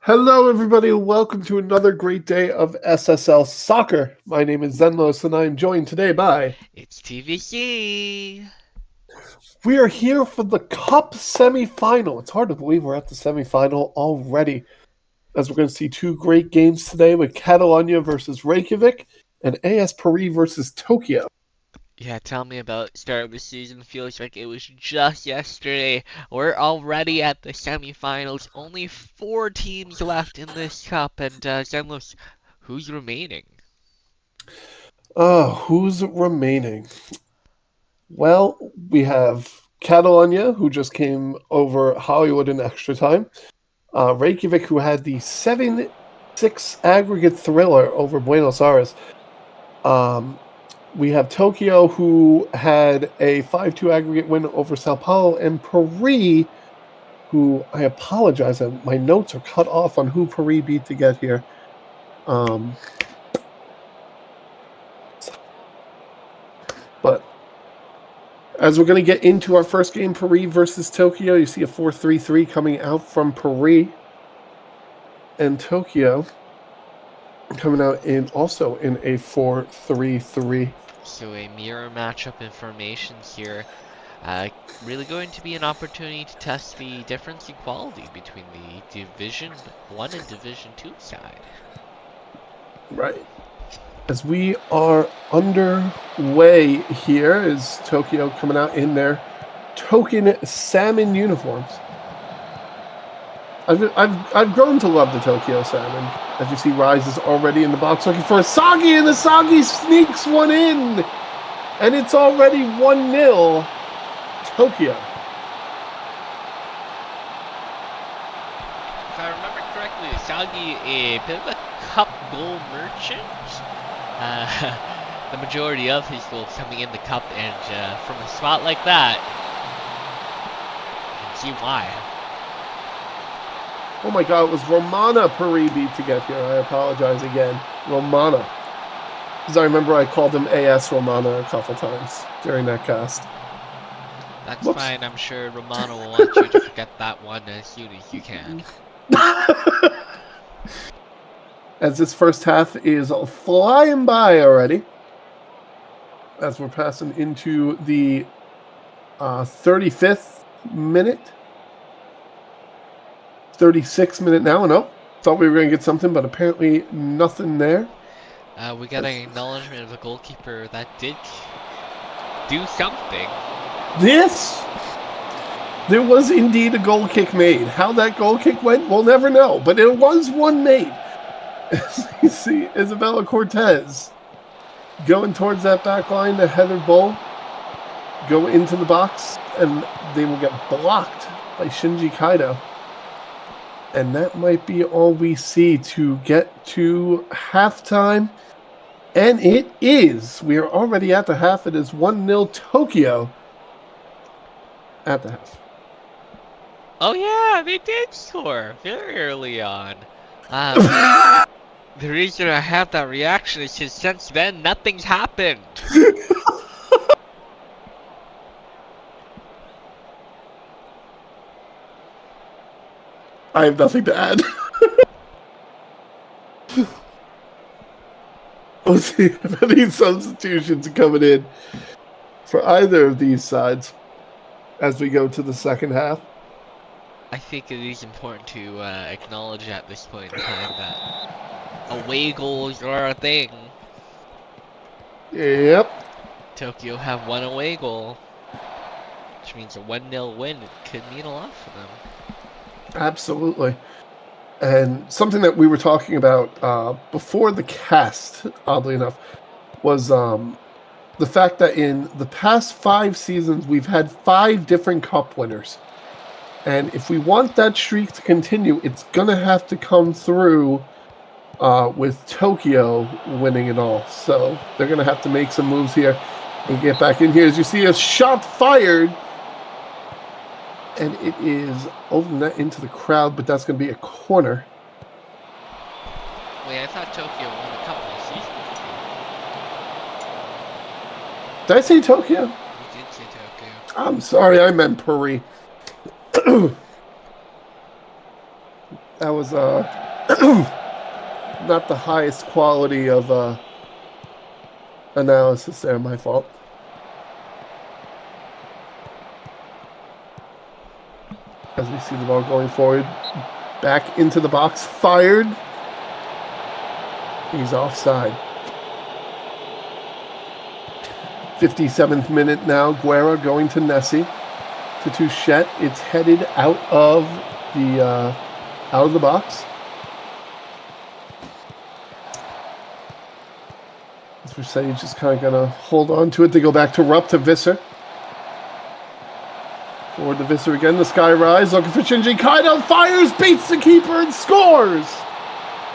Hello, everybody, and welcome to another great day of SSL soccer. My name is Xenlos, and I am joined today by. It's TVC. We are here for the Cup semifinal. It's hard to believe we're at the semifinal already, as we're going to see two great games today with Catalunya versus Reykjavik and AS Paris versus Tokyo. Yeah, tell me about start of the season. Feels like it was just yesterday. We're already at the semifinals. Only four teams left in this cup, and Xenlos, who's remaining? Who's remaining? Well, we have Catalunya, who just came over Hollywood in extra time. Reykjavik, who had the 7-6 aggregate thriller over Buenos Aires. We have Tokyo, who had a 5-2 aggregate win over Sao Paulo, and Paris, who I apologize, my notes are cut off on who Paris beat to get here. But as we're going to get into our first game, Paris versus Tokyo, you see a 4-3-3 coming out from Paris, and Tokyo coming out also in a 4-3-3. So a mirror matchup in formations here. Really going to be an opportunity to test the difference in quality between the Division 1 and Division 2 side. Right. As we are underway here, is Tokyo coming out in their token salmon uniforms. I've grown to love the Tokyo salmon. As you see, Rise is already in the box looking for Asagi, and Asagi sneaks one in, and it's already 1-0 Tokyo. If I remember correctly, Asagi a bit of a cup goal merchant. The majority of his goals coming in the cup, and from a spot like that, you can see why. Oh my god, it was Romana Paris beat to get here. I apologize again. Romana. Because I remember I called him AS Romana a couple times during that cast. That's fine, I'm sure Romano will want you to forget that one as soon as you can. As this first half is flying by already. As we're passing into the 35th minute. 36th minute now. No, thought we were going to get something, but apparently nothing there. We got an acknowledgement of a goalkeeper that did do something. Yes! There was indeed a goal kick made. How that goal kick went, we'll never know, but it was one made. As you see, Isabella Cortez going towards that back line, the header ball, go into the box, and they will get blocked by Shinji Kaido. And that might be all we see to get to halftime. And it is. We are already at the half. It is 1-0 Tokyo at the half. Oh yeah, they did score very early on. The reason I have that reaction is because since then, nothing's happened. I have nothing to add. We'll see if any substitutions are coming in for either of these sides as we go to the second half. I think it is important to acknowledge at this point in time that away goals are a thing. Yep. Tokyo have one away goal, which means a 1-0 win. It could mean a lot for them. Absolutely. And something that we were talking about before the cast, oddly enough, was the fact that in the past 5 seasons, we've had 5 different cup winners. And if we want that streak to continue, it's going to have to come through with Tokyo winning it all. So they're going to have to make some moves here and get back in here. As you see a shot fired, and it is over the net into the crowd, but that's going to be a corner. Wait, I thought Tokyo won a couple of seasons. Did I say Tokyo? You did say Tokyo. I'm sorry, I meant Paris. That was not the highest quality of analysis there, my fault. As we see the ball going forward, back into the box, fired. He's offside. 57th minute now, Guerra going to Nessie. To Touchette, it's headed out of the box. As we say, he's just kind of gonna hold on to it. They go back to Rupp to Visser. Forward to Visser again. The sky rise, looking for Shinji Kaido. Fires, beats the keeper, and scores.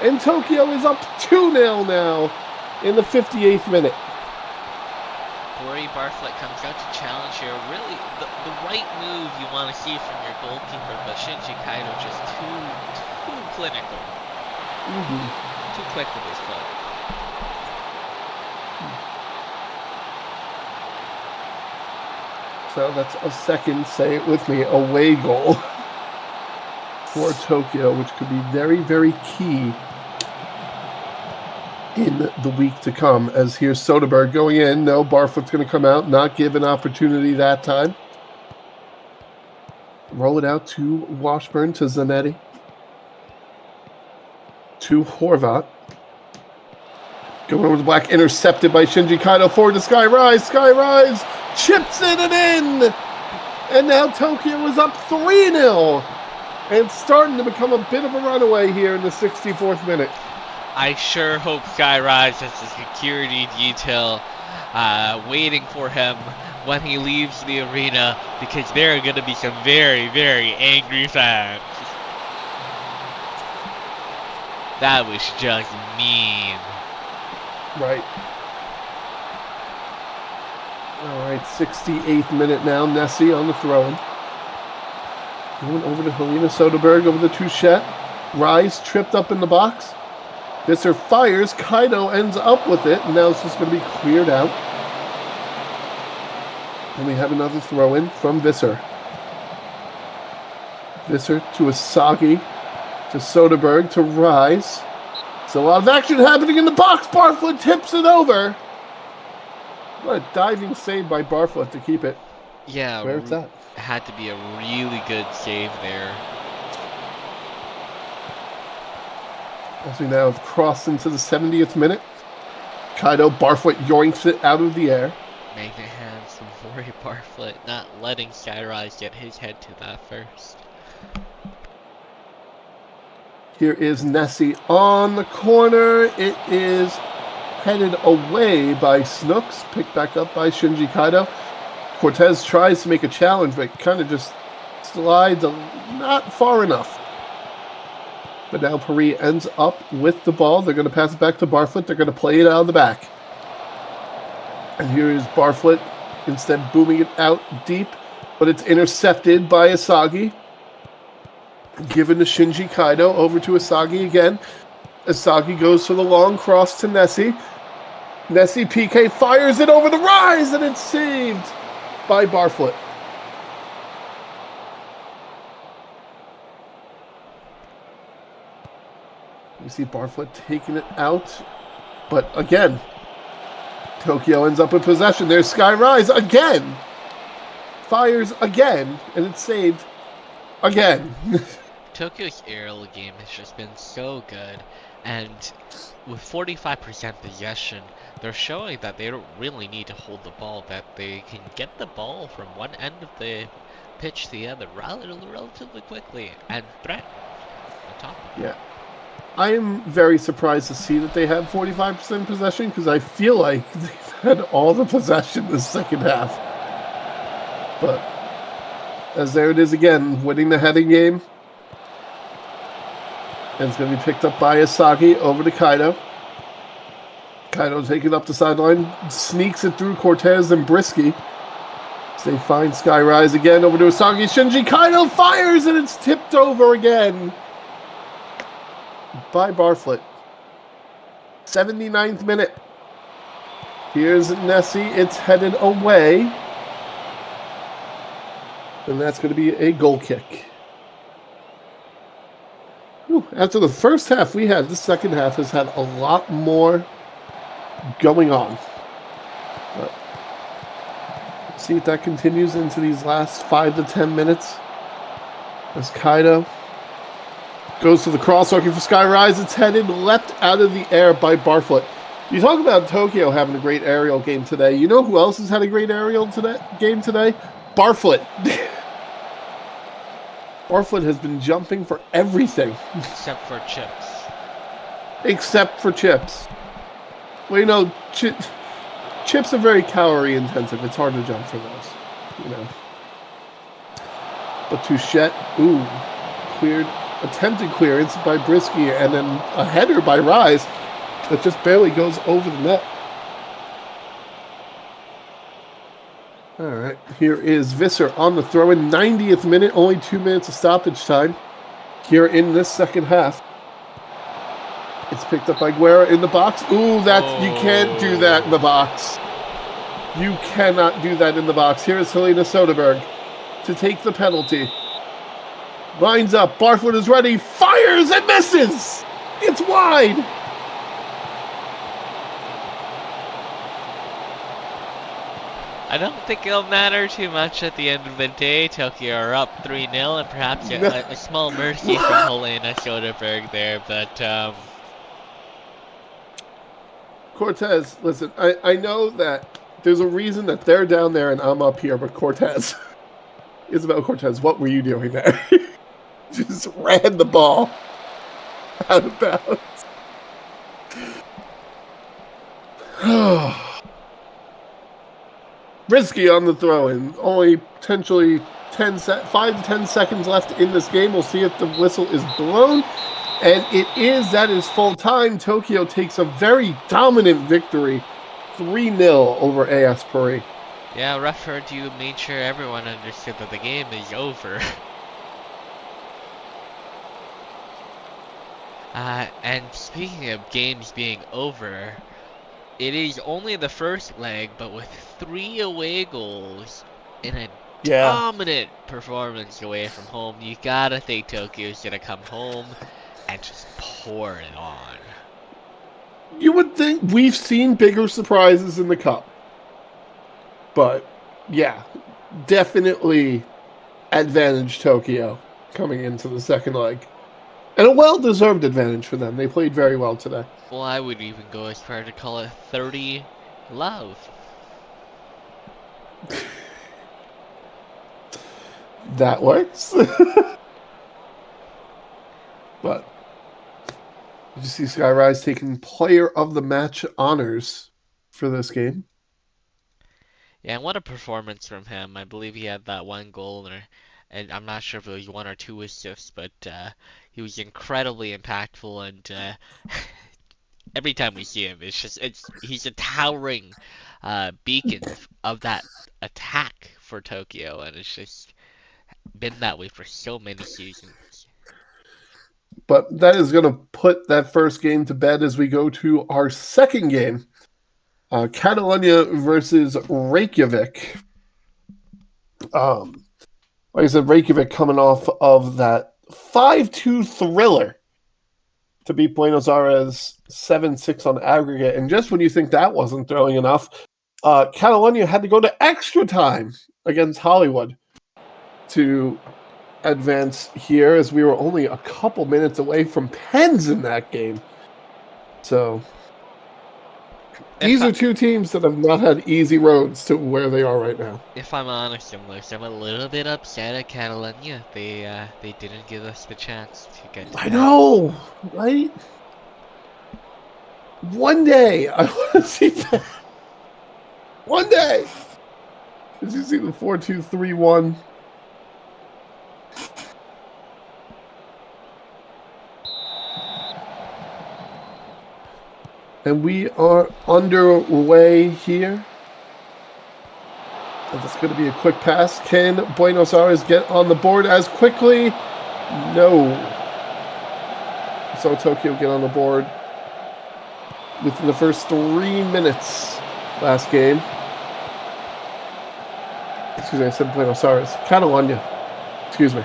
And Tokyo is up 2-0 now in the 58th minute. Corey Bartlett comes out to challenge here. Really, the right move you want to see from your goalkeeper, but Shinji Kaido just too clinical. Too quick with his foot. So that's a second, say it with me, away goal for Tokyo, which could be very, very key in the week to come. As here's Soderberg going in. No, Barfoot's going to come out, not give an opportunity that time. Roll it out to Washburn, to Zanetti. To Horvat. Going over the black, intercepted by Shinji Kaido. Forward to Sky Rise. Sky Rise chips it and in. And now Tokyo is up 3-0. And it's starting to become a bit of a runaway here in the 64th minute. I sure hope Skyrise has a security detail waiting for him when he leaves the arena, because there are going to be some very, very angry fans. That was just mean. Right. All right, 68th minute now. Nessie on the throw-in. Going over to Helena Soderberg, over the Touchette. Rise tripped up in the box. Visser fires. Kaido ends up with it, and now it's just going to be cleared out. And we have another throw-in from Visser. Visser to Asagi, to Soderberg, to Rise. It's a lot of action happening in the box. Barfoot tips it over. What a diving save by Barfoot to keep it. Yeah, where it's at. It had to be a really good save there. As we now have crossed into the 70th minute. Kaido, Barfoot yoinks it out of the air. Magnet hands from Rory Barfoot, not letting Skyrise get his head to that first. Here is Nessie on the corner. It is headed away by Snooks, picked back up by Shinji Kaido. Cortez tries to make a challenge, but kind of just slides not far enough. But now Paris ends up with the ball. They're going to pass it back to Barfoot. They're going to play it out of the back. And here is Barfoot, instead booming it out deep, but it's intercepted by Asagi. Given to Shinji Kaido, over to Asagi again. Asagi goes for the long cross to Nessie. Nessie PK fires it over the Rise, and it's saved by Barfoot. You see Barfoot taking it out, but again, Tokyo ends up with possession. There's Sky Rise again. Fires again, and it's saved again. Tokyo's aerial game has just been so good, and with 45% possession, they're showing that they don't really need to hold the ball, that they can get the ball from one end of the pitch to the other relatively quickly and threaten on top of it. Yeah. I am very surprised to see that they have 45% possession, because I feel like they've had all the possession this second half. But as there it is again, winning the heading game. And it's going to be picked up by Asagi over to Kaido. Kaido taking up the sideline, sneaks it through Cortez and Brisky. So they find Skyrise again over to Asagi. Shinji Kaido fires, and it's tipped over again by Barfoot. 79th minute. Here's Nessie. It's headed away. And that's going to be a goal kick. Whew. After the first half we had, the second half has had a lot more going on. But see if that continues into these last 5 to 10 minutes. As Kaido goes to the cross, looking for Skyrise. It's headed, leapt out of the air by Barfoot. You talk about Tokyo having a great aerial game today. You know who else has had a great aerial game today? Barfoot. Barfoot has been jumping for everything. Except for chips. Except for chips. Well, you know, chips are very calorie intensive. It's hard to jump for those, you know. But Touchette, cleared, attempted clearance by Brisky, and then a header by Rise that just barely goes over the net. All right, here is Visser on the throw-in, 90th minute, only 2 minutes of stoppage time here in this second half. It's picked up by Guerra in the box. You can't do that in the box. You cannot do that in the box. Here is Helena Soderberg to take the penalty. Lines up. Barfoot is ready. Fires and misses. It's wide. I don't think it'll matter too much at the end of the day. Tokyo are up 3-0, and perhaps a small mercy from Helena Soderberg there, but Cortez, listen, I know that there's a reason that they're down there and I'm up here, but Cortez, Isabel Cortez, what were you doing there? Just ran the ball out of bounds. Risky on the throw-in. Only potentially 5 to 10 seconds left in this game. We'll see if the whistle is blown. And it is. That is full time. Tokyo takes a very dominant victory. 3-0 over AS Paris. Yeah, ref heard you made sure everyone understood that the game is over. And speaking of games being over, it is only the first leg, but with 3 away goals in a dominant performance away from home, you gotta think Tokyo's gonna come home and just pour it on. You would think we've seen bigger surprises in the Cup. But, yeah, definitely advantage Tokyo coming into the second leg. And a well-deserved advantage for them. They played very well today. Well, I would even go as far to call it 30 love. That works. But did you see Skyrise taking player of the match honors for this game? Yeah, and what a performance from him. I believe he had that 1 goal, and I'm not sure if it was 1 or 2 assists, but he was incredibly impactful, and every time we see him, he's a towering beacon of that attack for Tokyo, and it's just been that way for so many seasons. But that is going to put that first game to bed as we go to our second game. Catalunya versus Reykjavik. Like I said, Reykjavik coming off of that 5-2 thriller to beat Buenos Aires 7-6 on aggregate. And just when you think that wasn't thrilling enough, Catalunya had to go to extra time against Hollywood to advance here, as we were only a couple minutes away from pens in that game. So these are two teams that have not had easy roads to where they are right now. If I'm honest, I'm a little bit upset at Catalunya. They didn't give us the chance to get to I know, right? One day, I want to see that. One day. Did you see the 4-2-3-1? And we are underway here. It's going to be a quick pass. Can Buenos Aires get on the board as quickly? No. So Tokyo get on the board within the first 3 minutes last game. Excuse me, I said Buenos Aires. Catalunya. Excuse me.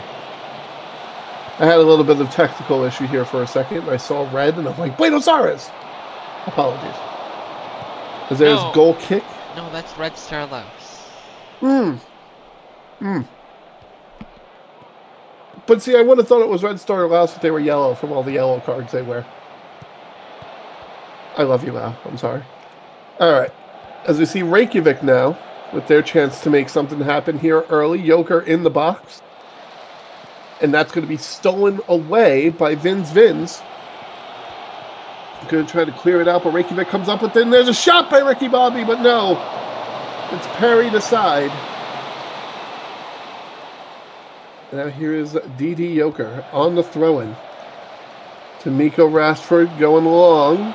I had a little bit of technical issue here for a second. I saw red, and I'm like, Buenos Aires! Apologies. Is there's No. goal kick? No, that's Red Star Laos. But see, I would have thought it was Red Star Laos if they were yellow from all the yellow cards they wear. I love you, Lau. I'm sorry. All right. As we see Reykjavik now, with their chance to make something happen here early. Joker in the box. And that's going to be stolen away by Vins. Going to try to clear it out, but Reykjavik comes up with it. And there's a shot by Ricky Bobby, but no. It's parried aside. Now here is DD Joker on the throw-in. To Miko Rashford going along.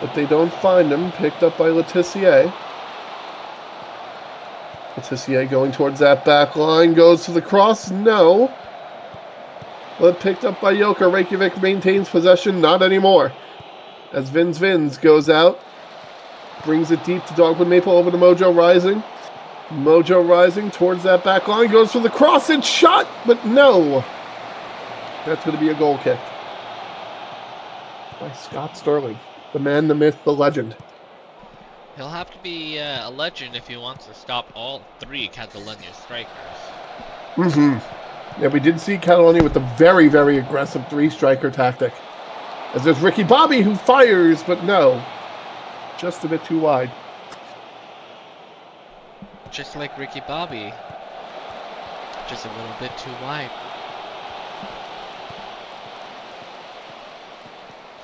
But they don't find him. Picked up by Letizier. Letizier going towards that back line. Goes to the cross. No. But picked up by Joker. Reykjavik maintains possession. Not anymore. As Vins goes out. Brings it deep to Dogwood Maple over to Mojo Rising. Mojo Rising towards that back line. Goes for the cross and shot. But no. That's going to be a goal kick. By Scott Sterling. The man, the myth, the legend. He'll have to be a legend if he wants to stop all three Catalunya strikers. Yeah, we did see Catalunya with the very, very aggressive three-striker tactic. As there's Ricky Bobby who fires, but no. Just a bit too wide. Just like Ricky Bobby. Just a little bit too wide.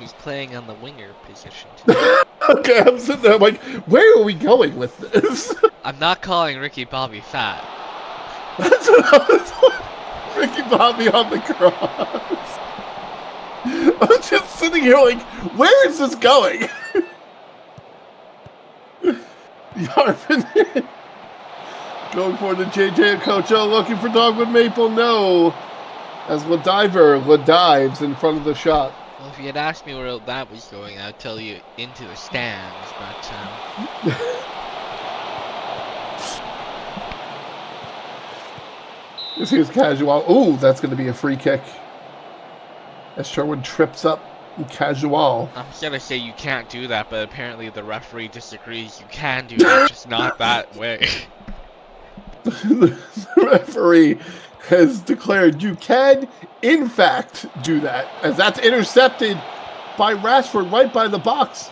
He's playing on the winger position today. Okay, I'm sitting there like, where are we going with this? I'm not calling Ricky Bobby fat. That's what I was like. Ricky Bobby on the cross. I'm just sitting here like, where is this going? Yarvin going for the JJ Okocha, looking for Dogwood Maple, no. As Ladiver dives in front of the shot. Well, if you had asked me where that was going, I'd tell you into the stands, but This here's Casual. Ooh, that's going to be a free kick. As Sherwood trips up Casual. I'm gonna say you can't do that, but apparently the referee disagrees. You can do that, just not that way. The referee has declared you can, in fact, do that. As that's intercepted by Rashford right by the box.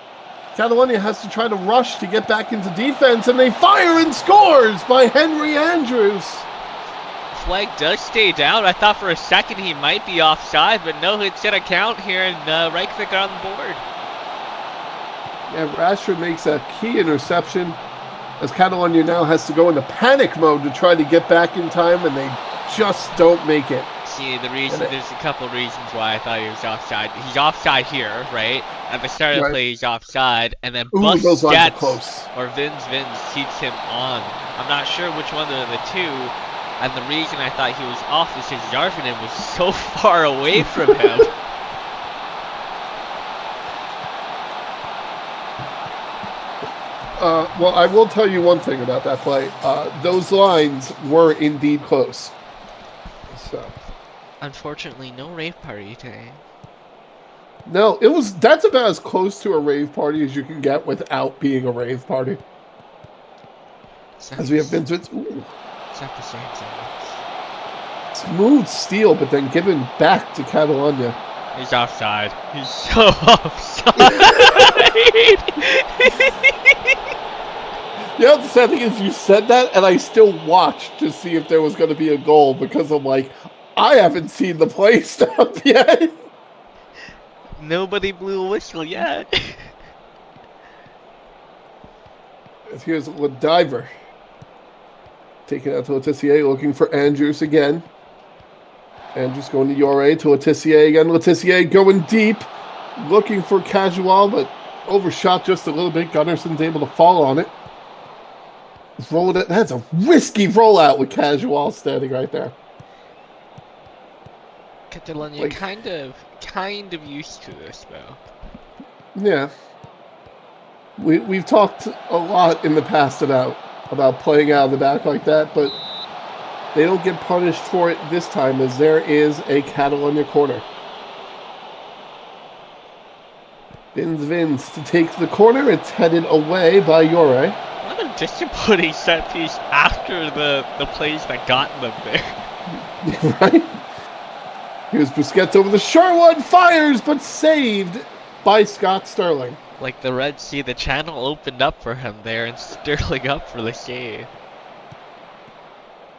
Catalunya has to try to rush to get back into defense, and they fire and scores by Henry Andrews. Flag does stay down. I thought for a second he might be offside, but no, it's gonna count here, and Reykjavik on the board. Yeah, Rashford makes a key interception as Catalunya now has to go into panic mode to try to get back in time, and they just don't make it. See, there's a couple reasons why I thought he was offside. He's offside here, right? At the start of the play, he's offside, and then Busquets or Vins keeps him on. I'm not sure which one of the two, and the reason I thought he was off is because Yarvinen was so far away from him. Well, I will tell you one thing about that play. Those lines were indeed close. So, unfortunately, no rave party today. No, that's about as close to a rave party as you can get without being a rave party. As we have Vincent. Ooh. It's not the same thing. Smooth steal, but then given back to Catalunya. He's offside. He's so offside. Yeah, the sad thing is you said that, and I still watched to see if there was going to be a goal because I'm like, I haven't seen the play stop yet. Nobody blew a whistle yet. Here's Ladiver. Taking out to Letizier, looking for Andrews again. Andrews going to Yore, to Letizier again. Letizier going deep, looking for Casual, but overshot just a little bit. Gunnarson's able to fall on it. That's a risky rollout with Casual standing right there. Catalunya kind of used to this though. Yeah. We've talked a lot in the past about playing out of the back like that, but They don't get punished for it this time, as there is a Catalunya corner. Vins to take the corner. It's headed away by Jore. What a disappointing set piece after the plays that got them there. Right? Here's Busquets over the short one, fires, but saved by Scott Sterling. Like the Red Sea, the channel opened up for him there, and Sterling up for the save.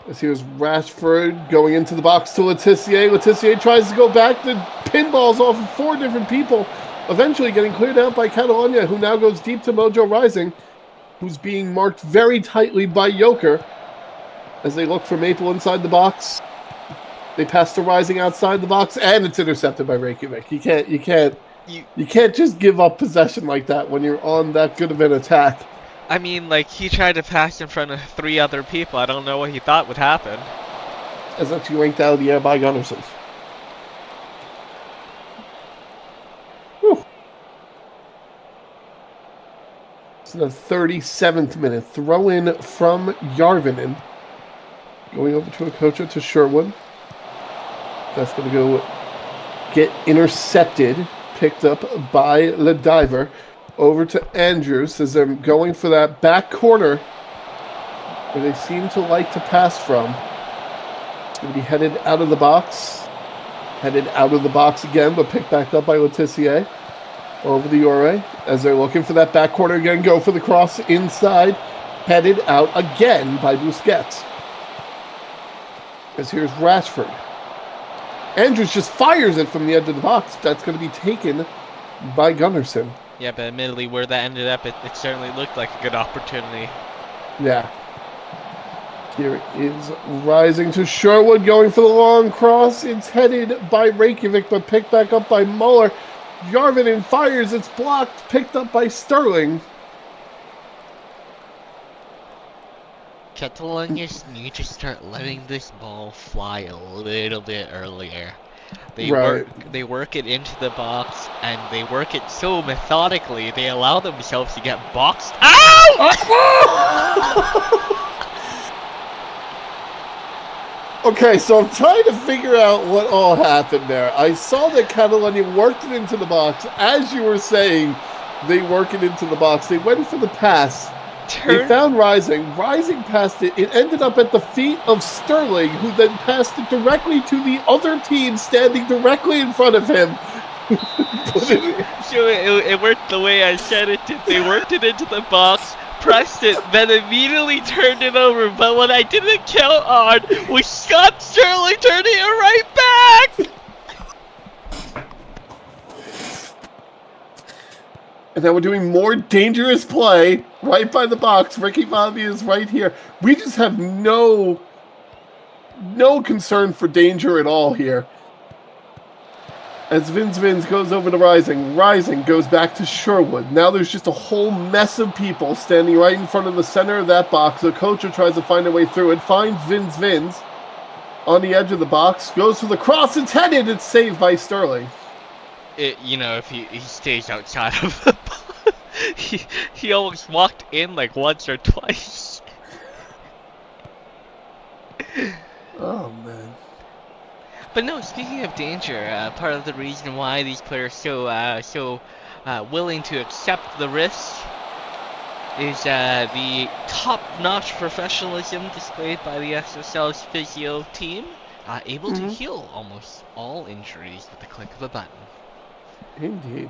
As here's Rashford going into the box to Letitia. Letitia tries to go back. The pinballs off of 4 different people. Eventually getting cleared out by Catalunya, who now goes deep to Mojo Rising, who's being marked very tightly by Joker. As they look for Maple inside the box. They pass to Rising outside the box, and it's intercepted by Reykjavik. You can't just give up possession like that when you're on that good of an attack. I mean, like, he tried to pass in front of 3 other people. I don't know what he thought would happen. As actually ranked out of the air by Gunnarsson. Whew. It's the 37th minute. Throw in from Järvinen. Going over to Okocha to Sherwood. That's going to go get intercepted. Picked up by the diver. Over to Andrews as they're going for that back corner where they seem to like to pass from. It's going to be headed out of the box. Headed out of the box again, but picked back up by Letitia. Over the Jore as they're looking for that back corner again. Go for the cross inside. Headed out again by Busquets. As here's Rashford. Andrews just fires it from the edge of the box. That's going to be taken by Gunnarsson. Yeah, but admittedly, where that ended up, it certainly looked like a good opportunity. Yeah. Here is Rising to Sherwood, going for the long cross. It's headed by Reykjavik, but picked back up by Muller. Järvinen fires. It's blocked. Picked up by Sterling. Catalunya need to start letting this ball fly a little bit earlier. They work it into the box, and they work it so methodically, they allow themselves to get boxed out! Okay, so I'm trying to figure out what all happened there. I saw that Catalunya worked it into the box. As you were saying, they work it into the box. They went for the pass. They found Rising. Rising passed it. It ended up at the feet of Sterling, who then passed it directly to the other team standing directly in front of him. So it worked the way I said it did. They worked it into the box, pressed it, then immediately turned it over. But what I didn't count on was Scott Sterling turning it right back! And then we're doing more dangerous play right by the box. Ricky Bobby is right here. We just have no concern for danger at all here. As Vins goes over to Rising. Rising goes back to Sherwood. Now there's just a whole mess of people standing right in front of the center of that box. The coach tries to find a way through it. Finds Vins on the edge of the box. Goes for the cross. It's headed. It's saved by Sterling. If he stays outside of the box, he almost walked in like once or twice. Oh, man. But no, speaking of danger, part of the reason why these players are so willing to accept the risk is the top-notch professionalism displayed by the SSL's physio team, able to heal almost all injuries with the click of a button. Indeed.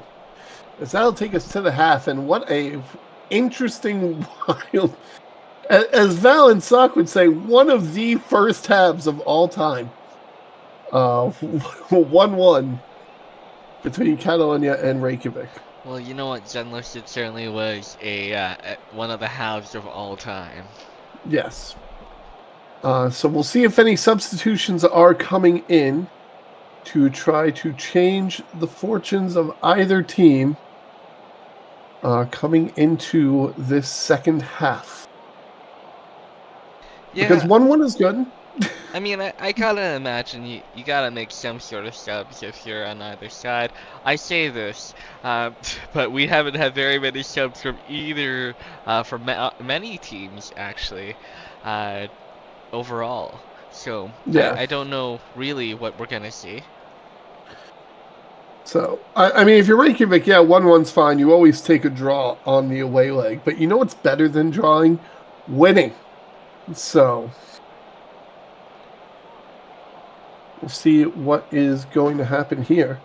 As that'll take us to the half, and what a interesting, wild, as Val and Sock would say, one of the first halves of all time. 1-1 between Catalunya and Reykjavik. Well, you know what, Xenlos, it certainly was one of the halves of all time. Yes. So we'll see if any substitutions are coming in to try to change the fortunes of either team coming into this second half. Yeah. Because 1-1 is good. I mean, I gotta imagine you gotta make some sort of subs if you're on either side. I say this, but we haven't had very many subs from either, from many teams, actually, overall. So Yeah. I don't know really what we're gonna see. So, I mean, if you're Reykjavik, yeah, 1-1's fine. You always take a draw on the away leg. But you know what's better than drawing? Winning. So, we'll see what is going to happen here.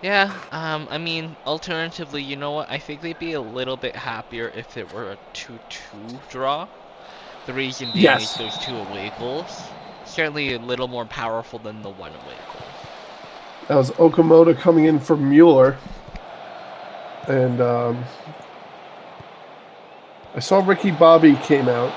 Yeah, I mean, alternatively, you know what? I think they'd be a little bit happier if it were a 2-2 draw. The reason being is Yes. those 2 away goals. Certainly a little more powerful than the 1 away goal. That was Okamoto coming in for Mueller. And I saw Ricky Bobby came out.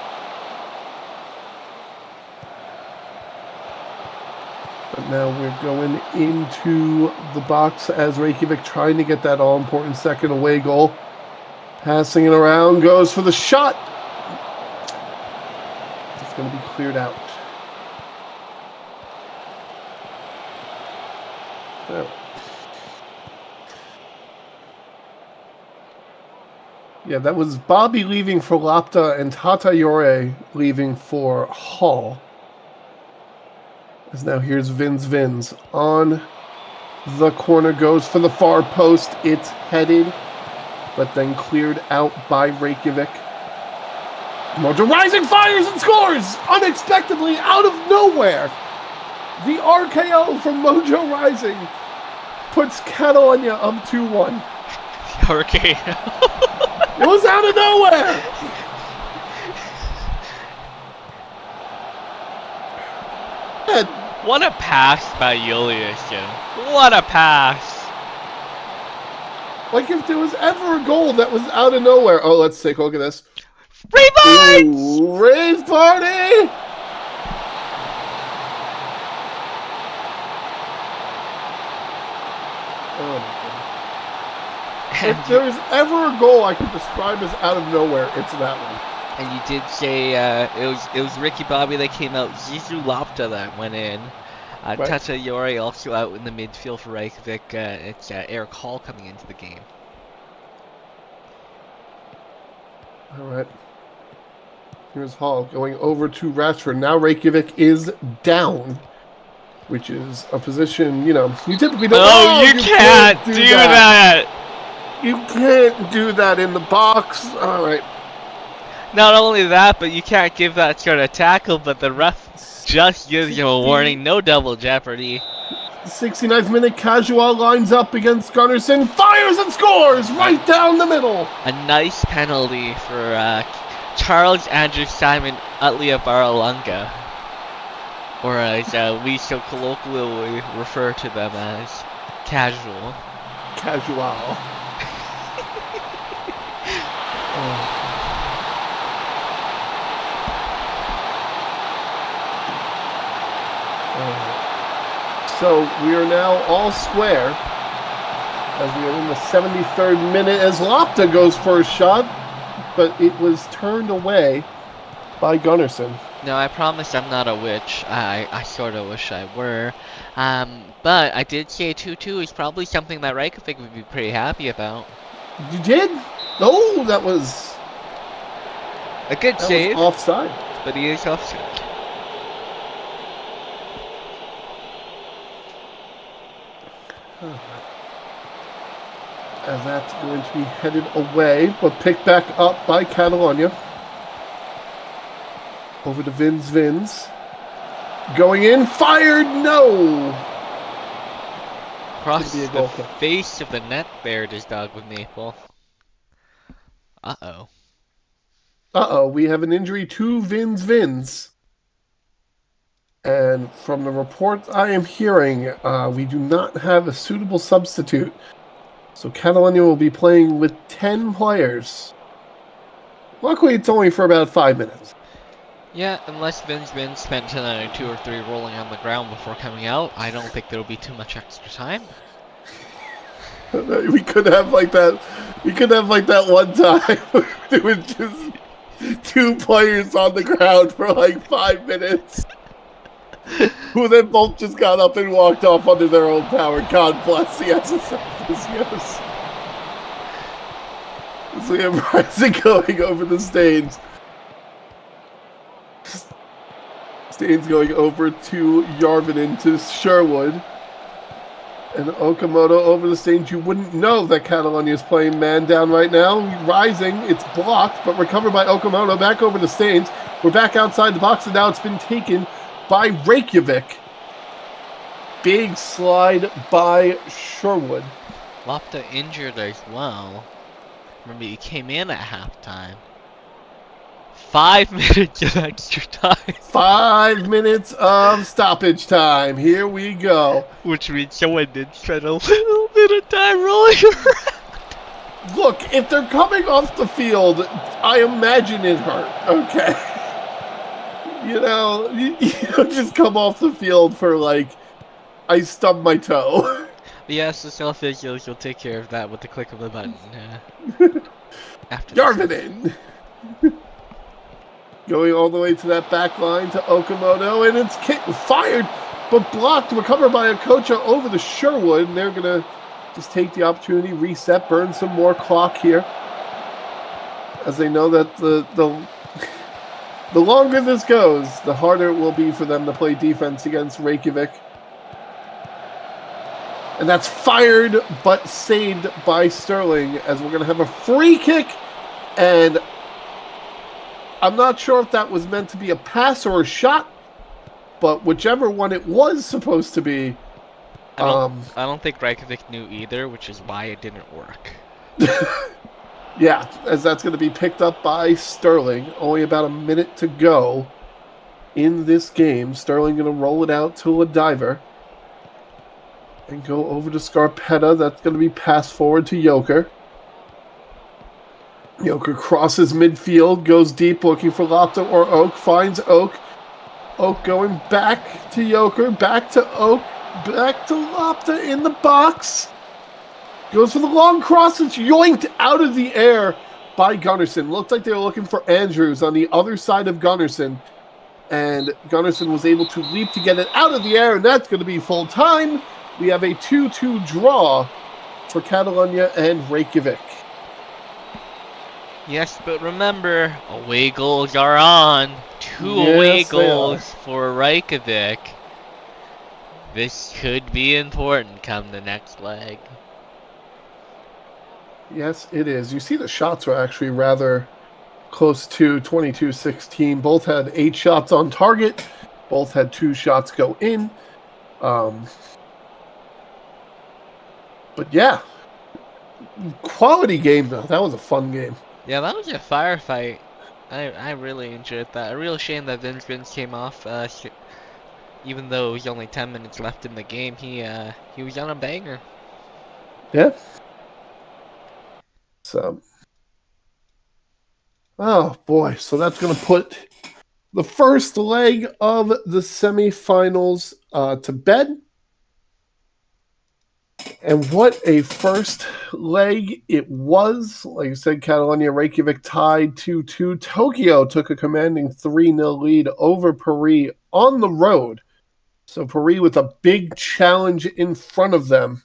But now we're going into the box as Reykjavik trying to get that all-important second away goal. Passing it around, goes for the shot. It's going to be cleared out. Oh. Yeah, that was Bobby leaving for Lapta and Tatayore leaving for Hall. As now here's Vins on the corner, goes for the far post. It's headed, but then cleared out by Reykjavik. Mojo Rising fires and scores unexpectedly out of nowhere. The RKO from Mojo Rising puts Catalunya up 2-1. RKO. It was out of nowhere. What a pass by Juliusson. What a pass. Like if there was ever a goal that was out of nowhere. Oh, let's take a look at this. Revives! Rave party! Oh my goodness. If there's ever a goal I could describe as out of nowhere, it's that one. And you did say it was Ricky Bobby that came out, Zizou Lapta that went in. Right. Tatayore also out in the midfield for Reykjavik. It's Eric Hall coming into the game. All right. Here's Hall going over to Rashford. Now Reykjavik is down, which is a position, you know, you typically don't. Oh, you can't do that. You can't do that in the box. All right. Not only that, but you can't give that sort of tackle, but the ref just gives you a warning. No double jeopardy. 69th minute, Casual lines up against Gunnarsson, fires and scores right down the middle. A nice penalty for Charles Andrew Simon Utliabaralunga, or as we so colloquially refer to them as, Casual. Casual. So we are now all square as we are in the 73rd minute as Lapta goes for a shot, but it was turned away by Gunnarsson. No, I promise I'm not a witch. I sort of wish I were. But I did say 2-2 is probably something that Reykjavik would be pretty happy about. You did? Oh, that was a good save. Was offside. But he is offside. As that's going to be headed away, but picked back up by Catalunya. Over to Vins. Going in, fired, no! Across the face of the net there, does Dog with Maple. Uh-oh. Uh-oh, we have an injury to Vins. And from the reports I am hearing, we do not have a suitable substitute. So Catalunya will be playing with 10 players. Luckily, it's only for about 5 minutes. Yeah, unless Vins spent 2 or 3 rolling on the ground before coming out, I don't think there'll be too much extra time. We could have like that. We could have like that one time where there was just 2 players on the ground for like 5 minutes, who then both just got up and walked off under their own power. God bless the SSL physios. As we have Rising going over the stage. Staines going over to Yarvinen to Sherwood. And Okamoto over the Staines. You wouldn't know that Catalunya is playing man down right now. Rising, it's blocked, but recovered by Okamoto. Back over to Staines. We're back outside the box, and now it's been taken by Reykjavik. Big slide by Sherwood. Lopta injured as well. Remember, he came in at halftime. 5 minutes of extra time. 5 minutes of stoppage time. Here we go. Which means someone did spend a little bit of time rolling around. Look, if they're coming off the field, I imagine it hurt. Okay. You don't just come off the field for like, I stubbed my toe. The SSL officials will take care of that with the click of the button. After Yarvinen. Going all the way to that back line to Okamoto, and it's fired, but blocked, recovered by Okocha over the Sherwood, and they're going to just take the opportunity, reset, burn some more clock here, as they know that the longer this goes, the harder it will be for them to play defense against Reykjavik. And that's fired, but saved by Sterling, as we're going to have a free kick, and I'm not sure if that was meant to be a pass or a shot, but whichever one it was supposed to be. I don't think Reykjavik knew either, which is why it didn't work. Yeah, as that's going to be picked up by Sterling. Only about a minute to go in this game. Sterling going to roll it out to a diver. And go over to Scarpetta. That's going to be passed forward to Joker. Joker crosses midfield, goes deep looking for Lopta or Oak, finds Oak. Oak going back to Joker, back to Oak, back to Lopta in the box. Goes for the long cross, it's yoinked out of the air by Gunnarsson. Looked like they were looking for Andrews on the other side of Gunnarsson. And Gunnarsson was able to leap to get it out of the air, and that's going to be full time. We have a 2-2 draw for Catalunya and Reykjavik. Yes, but remember, away goals are on. Two away goals for Reykjavik. This could be important come the next leg. Yes, it is. You see the shots were actually rather close to 22-16. Both had 8 shots on target. Both had 2 shots go in. But yeah, quality game though. That was a fun game. Yeah, that was a firefight. I really enjoyed that. A real shame that Vince came off. Even though it was only 10 minutes left in the game, he was on a banger. Yeah. So, oh boy, so that's going to put the first leg of the semifinals to bed. And what a first leg it was. Like I said, Catalunya Reykjavik tied 2-2. Tokyo took a commanding 3-0 lead over Paris on the road. So Paris with a big challenge in front of them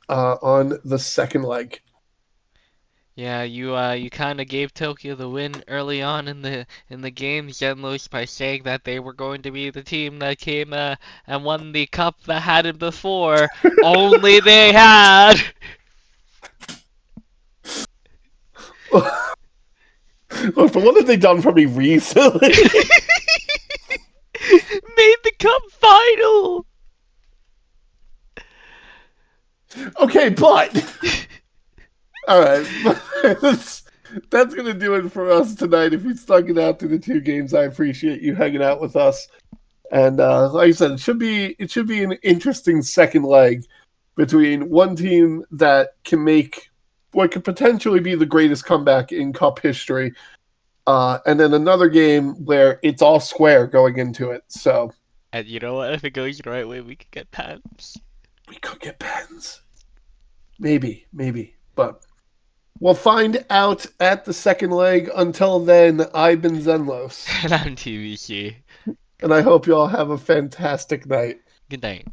on the second leg. Yeah, you kind of gave Tokyo the win early on in the game, Xenlos, by saying that they were going to be the team that came and won the cup that had it before. Only they had. Look, but what have they done for me recently? Made the cup final. Okay, but all right, that's going to do it for us tonight. If you stuck it out through the 2 games, I appreciate you hanging out with us. And like I said, it should be an interesting second leg between one team that can make what could potentially be the greatest comeback in Cup history, and then another game where it's all square going into it. So, and you know what? If it goes the right way, we could get pens. We could get pens. Maybe, but we'll find out at the second leg. Until then, I've been Xenlos. And I'm TVC. And I hope you all have a fantastic night. Good night.